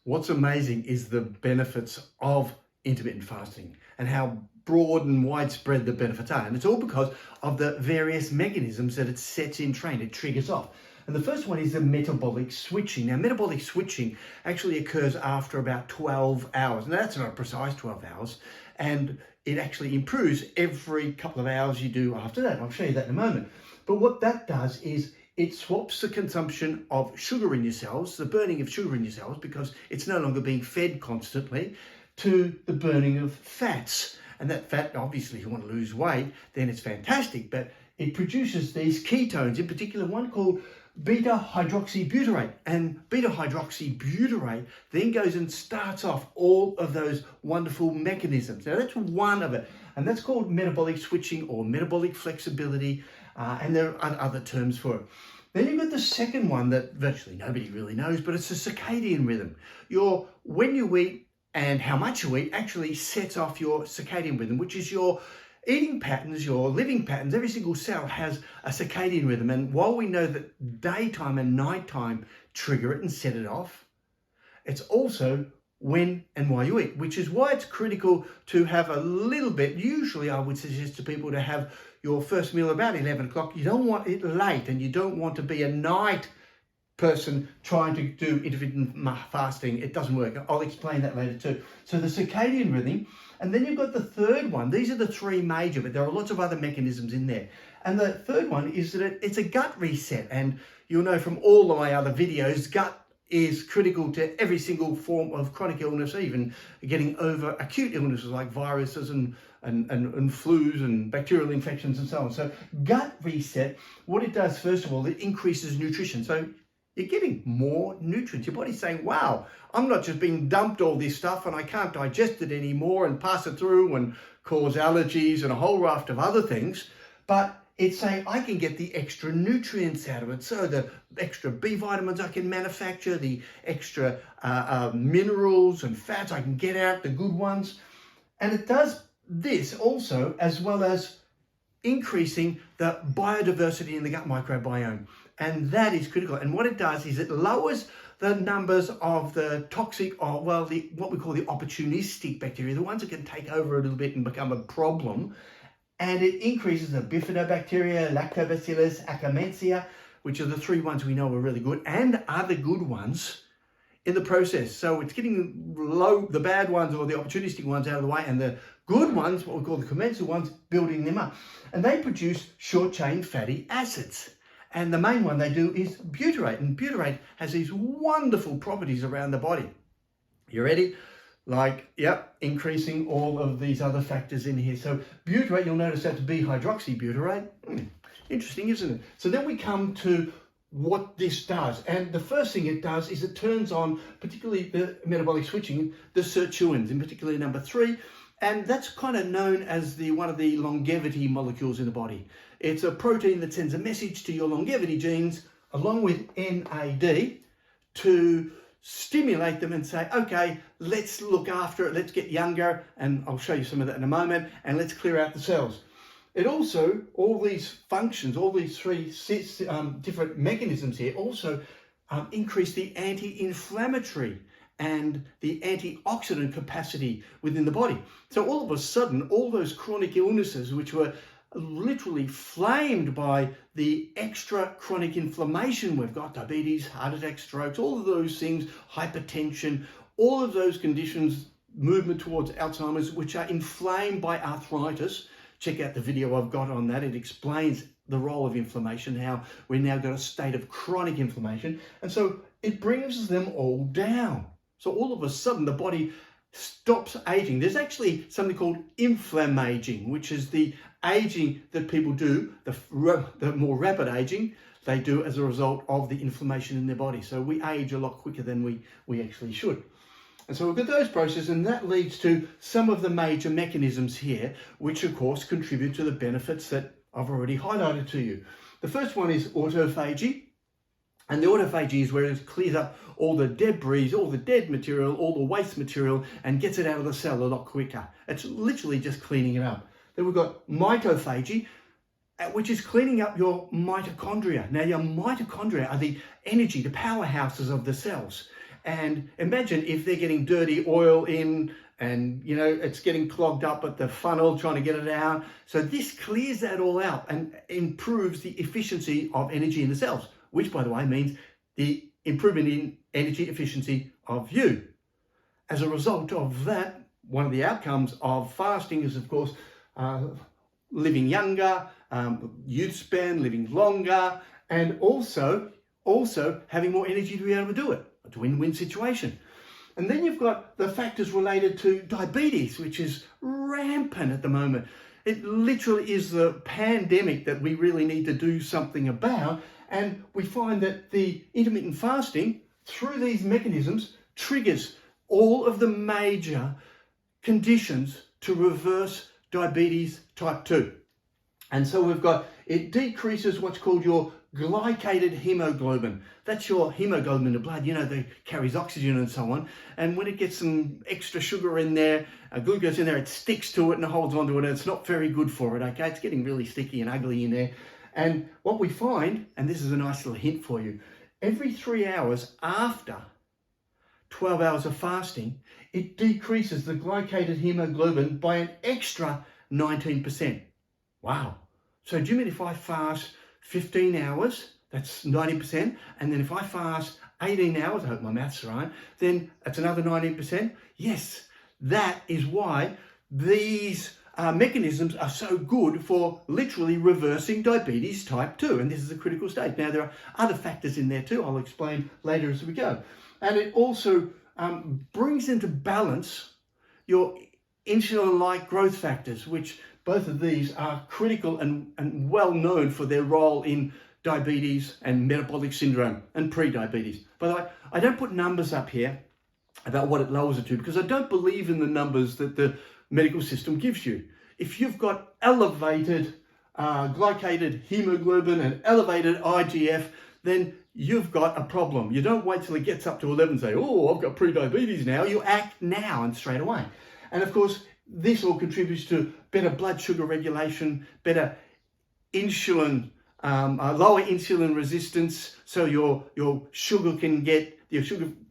What's amazing is the benefits of intermittent fasting and how broad and widespread the benefits are. And it's all because of the various mechanisms that it sets in train, it triggers off. And the first one is the metabolic switching. Now, metabolic switching actually occurs after about 12 hours. Now, that's not a precise 12 hours. And it actually improves every couple of hours you do after that. I'll show you that in a moment. But what that does is it swaps the consumption of sugar in your cells, the burning of sugar in your cells, because it's no longer being fed constantly, to the burning of fats. And that fat, obviously, if you want to lose weight, then it's fantastic. But it produces these ketones, in particular one called beta-hydroxybutyrate. And beta-hydroxybutyrate then goes and starts off all of those wonderful mechanisms. Now, that's one of it. And that's called metabolic switching or metabolic flexibility. And there are other terms for it. Then you've got the second one that virtually nobody really knows, but it's the circadian rhythm. When you eat and how much you eat actually sets off your circadian rhythm, which is your eating patterns, your living patterns. Every single cell has a circadian rhythm. And while we know that daytime and nighttime trigger it and set it off, it's also when and why you eat, which is why it's critical to have a little bit. Usually I would suggest to people to have your first meal about 11 o'clock. You don't want it late, and you don't want to be a night person trying to do intermittent fasting. It doesn't work. I'll explain that later too. So the circadian rhythm, and then you've got the third one. These are the three major, but there are lots of other mechanisms in there. And the third one is that it's a gut reset. And you'll know from all of my other videos, gut is critical to every single form of chronic illness, even getting over acute illnesses like viruses and flus and bacterial infections and so on. So gut reset, what it does, first of all, it increases nutrition. So you're getting more nutrients. Your body's saying, wow, I'm not just being dumped all this stuff and I can't digest it anymore and pass it through and cause allergies and a whole raft of other things, but it's saying I can get the extra nutrients out of it. So the extra B vitamins I can manufacture, the extra minerals and fats I can get out, the good ones. And it does this also as well as increasing the biodiversity in the gut microbiome. And that is critical. And what it does is it lowers the numbers of the toxic, what we call the opportunistic bacteria, the ones that can take over a little bit and become a problem. And it increases the bifidobacteria, lactobacillus, akkermansia, which are the three ones we know are really good, and other good ones in the process. So it's getting the bad ones or the opportunistic ones out of the way, and the good ones, what we call the commensal ones, building them up. And they produce short-chain fatty acids. And the main one they do is butyrate. And butyrate has these wonderful properties around the body. You ready? Increasing all of these other factors in here. So butyrate, you'll notice that's B-hydroxybutyrate. Interesting, isn't it? So then we come to what this does. And the first thing it does is it turns on, particularly the metabolic switching, the sirtuins, in particular number 3. And that's kind of known as one of the longevity molecules in the body. It's a protein that sends a message to your longevity genes along with NAD to stimulate them and say, okay, let's look after it, let's get younger, and I'll show you some of that in a moment, and let's clear out the cells. It also, all these functions, all these three different mechanisms here also increase the anti-inflammatory and the antioxidant capacity within the body. So all of a sudden, all those chronic illnesses which were literally flamed by the extra chronic inflammation we've got, diabetes, heart attack, strokes, all of those things, hypertension, all of those conditions, movement towards Alzheimer's, which are inflamed by arthritis. Check out the video I've got on that. It explains the role of inflammation, how we've now got a state of chronic inflammation. And so it brings them all down. So all of a sudden the body stops aging. There's actually something called inflammaging, which is the aging that people do, the more rapid aging they do as a result of the inflammation in their body. So we age a lot quicker than we actually should. And so we've got those processes, and that leads to some of the major mechanisms here, which of course contribute to the benefits that I've already highlighted to you. The first one is autophagy. And the autophagy is where it clears up all the debris, all the dead material, all the waste material, and gets it out of the cell a lot quicker. It's literally just cleaning it up. Then we've got mitophagy, which is cleaning up your mitochondria. Now, your mitochondria are the energy, the powerhouses of the cells. And imagine if they're getting dirty oil in and, you know, it's getting clogged up at the funnel trying to get it out. So this clears that all out and improves the efficiency of energy in the cells, which, by the way, means the improvement in energy efficiency of you. As a result of that, one of the outcomes of fasting is, of course, living younger, youth span, living longer, and also having more energy to be able to do it. It's a win-win situation. And then you've got the factors related to diabetes, which is rampant at the moment. It literally is the pandemic that we really need to do something about. And we find that the intermittent fasting, through these mechanisms, triggers all of the major conditions to reverse diabetes type 2. And so we've got, it decreases what's called your glycated hemoglobin. That's your hemoglobin in the blood, you know, that carries oxygen and so on. And when it gets some extra sugar in there, glucose in there, it sticks to it and holds onto it, and it's not very good for it, okay? It's getting really sticky and ugly in there. And what we find, and this is a nice little hint for you, every 3 hours after 12 hours of fasting, it decreases the glycated hemoglobin by an extra 19%. Wow. So do you mean if I fast 15 hours, that's 90%, and then if I fast 18 hours, I hope my maths are right, then that's another 19%? Yes, that is why these mechanisms are so good for literally reversing diabetes type 2, and this is a critical stage. Now, there are other factors in there too, I'll explain later as we go. And it also brings into balance your insulin-like growth factors, which both of these are critical and well known for their role in diabetes and metabolic syndrome and pre-diabetes. By the way, I don't put numbers up here about what it lowers it to because I don't believe in the numbers that the medical system gives you. If you've got elevated glycated hemoglobin and elevated IGF, then you've got a problem. You don't wait till it gets up to 11 and say, oh, I've got pre-diabetes now. You act now and straight away. And of course, this all contributes to better blood sugar regulation, better insulin, lower insulin resistance, so your sugar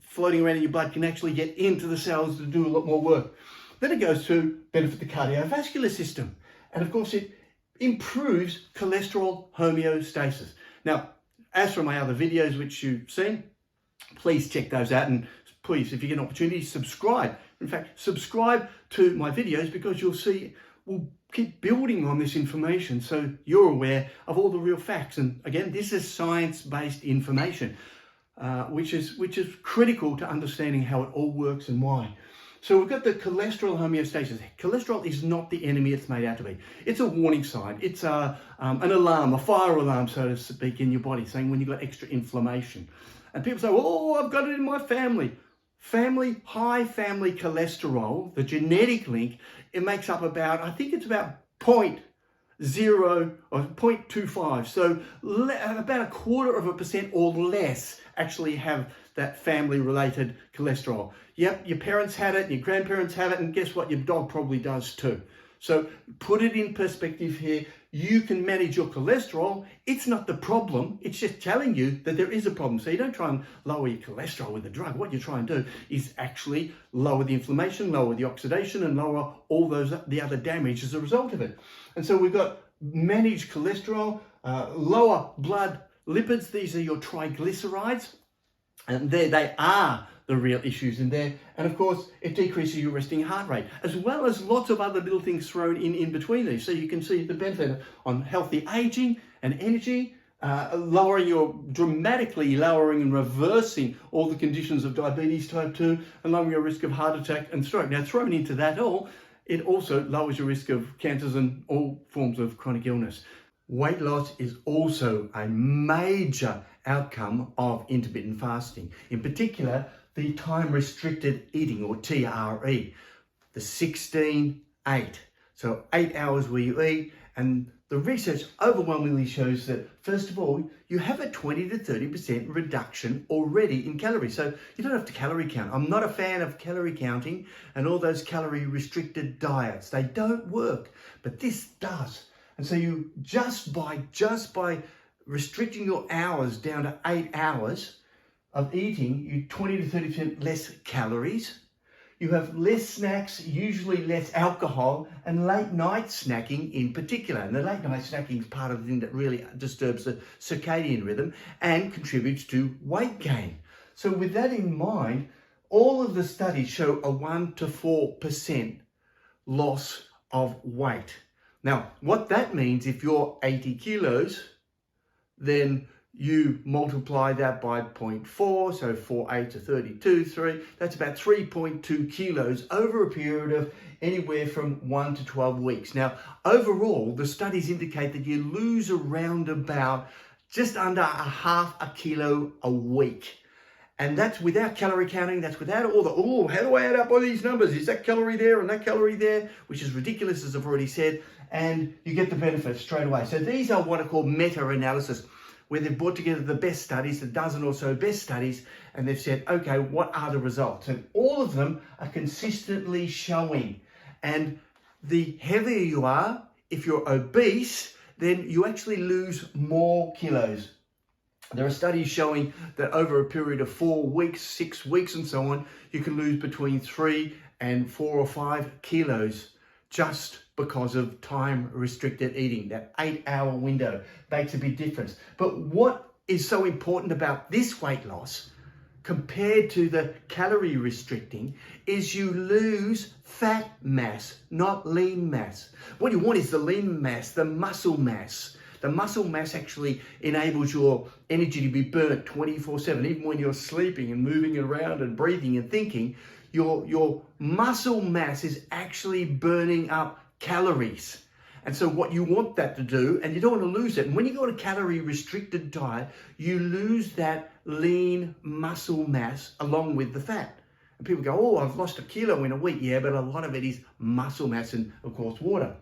floating around in your blood can actually get into the cells to do a lot more work. Then it goes to benefit the cardiovascular system. And of course, it improves cholesterol homeostasis. Now, as for my other videos which you've seen, please check those out, and please, if you get an opportunity, subscribe. In fact, subscribe to my videos because you'll see we'll keep building on this information so you're aware of all the real facts. And again, this is science-based information, which is critical to understanding how it all works and why. So we've got the cholesterol homeostasis. Cholesterol is not the enemy it's made out to be. It's a warning sign. It's an alarm, a fire alarm, so to speak, in your body, saying when you've got extra inflammation. And people say, oh, I've got it in my family. High family cholesterol, the genetic link, it makes up about, I think it's about 0.0 or 0.25. So about 0.25% or less actually have that family-related cholesterol. Yep, your parents had it, your grandparents have it, and guess what? Your dog probably does too. So put it in perspective here. You can manage your cholesterol. It's not the problem. It's just telling you that there is a problem. So you don't try and lower your cholesterol with a drug. What you try and do is actually lower the inflammation, lower the oxidation, and lower all the other damage as a result of it. And so we've got managed cholesterol, lower blood lipids. These are your triglycerides. And they are the real issues in there. And of course, it decreases your resting heart rate, as well as lots of other little things thrown in between these. So you can see the benefit on healthy aging and energy, dramatically lowering and reversing all the conditions of diabetes type 2 and lowering your risk of heart attack and stroke. Now, thrown into that all, it also lowers your risk of cancers and all forms of chronic illness. Weight loss is also a major outcome of intermittent fasting. In particular, the time-restricted eating, or TRE, the 16-8. So 8 hours where you eat, and the research overwhelmingly shows that, first of all, you have a 20 to 30% reduction already in calories. So you don't have to calorie count. I'm not a fan of calorie counting and all those calorie-restricted diets. They don't work, but this does. And so you just by restricting your hours down to 8 hours, of eating, you 20 to 30% less calories. You have less snacks, usually less alcohol, and late night snacking in particular. And the late night snacking is part of the thing that really disturbs the circadian rhythm and contributes to weight gain. So with that in mind, all of the studies show a 1 to 4% loss of weight. Now, what that means, if you're 80 kilos, then you multiply that by 0.4, so 48 to 32, 3, that's about 3.2 kilos over a period of anywhere from 1 to 12 weeks. Now, overall, the studies indicate that you lose around about just under a half a kilo a week. And that's without calorie counting, that's without all the, how do I add up all these numbers? Is that calorie there and that calorie there? Which is ridiculous, as I've already said, and you get the benefits straight away. So these are what are called meta-analysis, where they've brought together the best studies, a dozen or so best studies, and they've said, okay, what are the results? And all of them are consistently showing. And the heavier you are, if you're obese, then you actually lose more kilos. There are studies showing that over a period of 4 weeks, 6 weeks and so on, you can lose between 3 and 4 or 5 kilos just because of time-restricted eating. That 8-hour window makes a big difference. But what is so important about this weight loss compared to the calorie restricting is you lose fat mass, not lean mass. What you want is the lean mass, the muscle mass. The muscle mass actually enables your energy to be burnt 24/7, even when you're sleeping and moving around and breathing and thinking. Your muscle mass is actually burning up calories. And so what you want that to do, and you don't want to lose it. And when you go on a calorie restricted diet, you lose that lean muscle mass along with the fat. And people go, oh, I've lost a kilo in a week. Yeah, but a lot of it is muscle mass and of course water.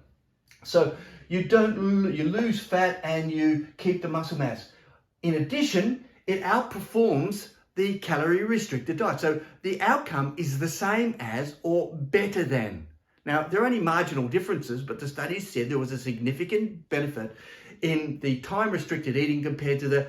So you lose fat and you keep the muscle mass. In addition, it outperforms the calorie restricted diet. So the outcome is the same as or better than. Now, there are only marginal differences, but the studies said there was a significant benefit in the time-restricted eating compared to the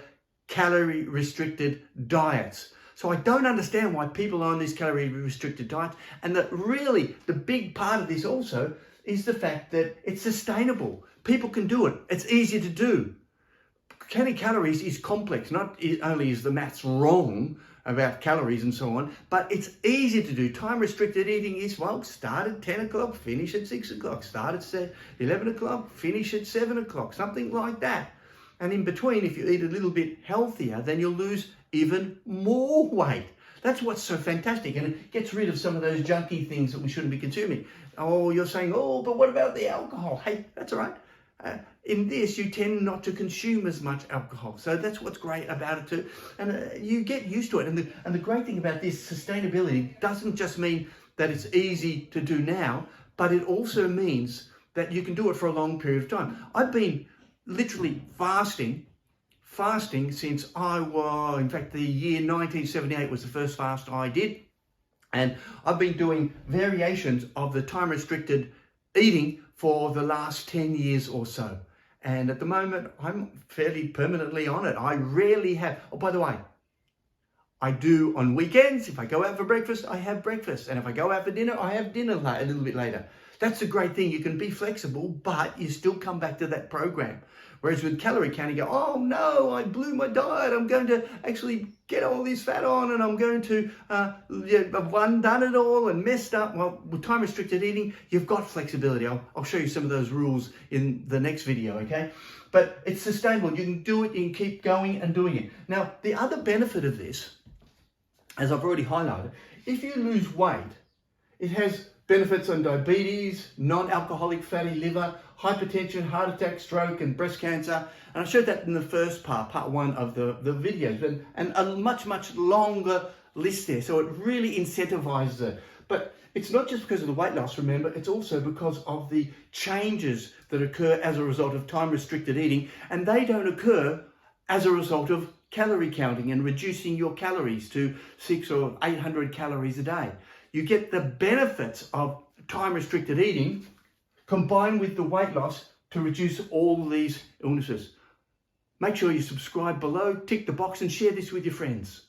calorie-restricted diets. So I don't understand why people are on these calorie-restricted diets. And that really, the big part of this also is the fact that it's sustainable. People can do it. It's easy to do. Counting calories is complex. Not only is the maths wrong about calories and so on, but it's easy to do. Time-restricted eating is, well, start at 10 o'clock, finish at 6 o'clock, start at 11 o'clock, finish at 7 o'clock, something like that. And in between, if you eat a little bit healthier, then you'll lose even more weight. That's what's so fantastic, and it gets rid of some of those junky things that we shouldn't be consuming. Oh, you're saying, oh, but what about the alcohol? Hey, that's all right. In this, you tend not to consume as much alcohol. So that's what's great about it too. And you get used to it. And the great thing about this sustainability doesn't just mean that it's easy to do now, but it also means that you can do it for a long period of time. I've been literally fasting since in fact, the year 1978 was the first fast I did. And I've been doing variations of the time-restricted eating for the last 10 years or so. And at the moment, I'm fairly permanently on it. I rarely have, oh, by the way, I do on weekends. If I go out for breakfast, I have breakfast. And if I go out for dinner, I have dinner a little bit later. That's the great thing. You can be flexible, but you still come back to that program. Whereas with calorie counting, you go, oh no, I blew my diet. I'm going to actually get all this fat on and I'm going to, I've undone it all and messed up. Well, with time-restricted eating, you've got flexibility. I'll show you some of those rules in the next video, okay? But it's sustainable. You can do it, you can keep going and doing it. Now, the other benefit of this, as I've already highlighted, if you lose weight, it has benefits on diabetes, non-alcoholic fatty liver, hypertension, heart attack, stroke, and breast cancer. And I showed that in the first part one of the videos, and a much, much longer list there. So it really incentivizes it. But it's not just because of the weight loss, remember, it's also because of the changes that occur as a result of time-restricted eating, and they don't occur as a result of calorie counting and reducing your calories to 600 or 800 calories a day. You get the benefits of time-restricted eating combined with the weight loss to reduce all these illnesses. Make sure you subscribe below, tick the box and share this with your friends.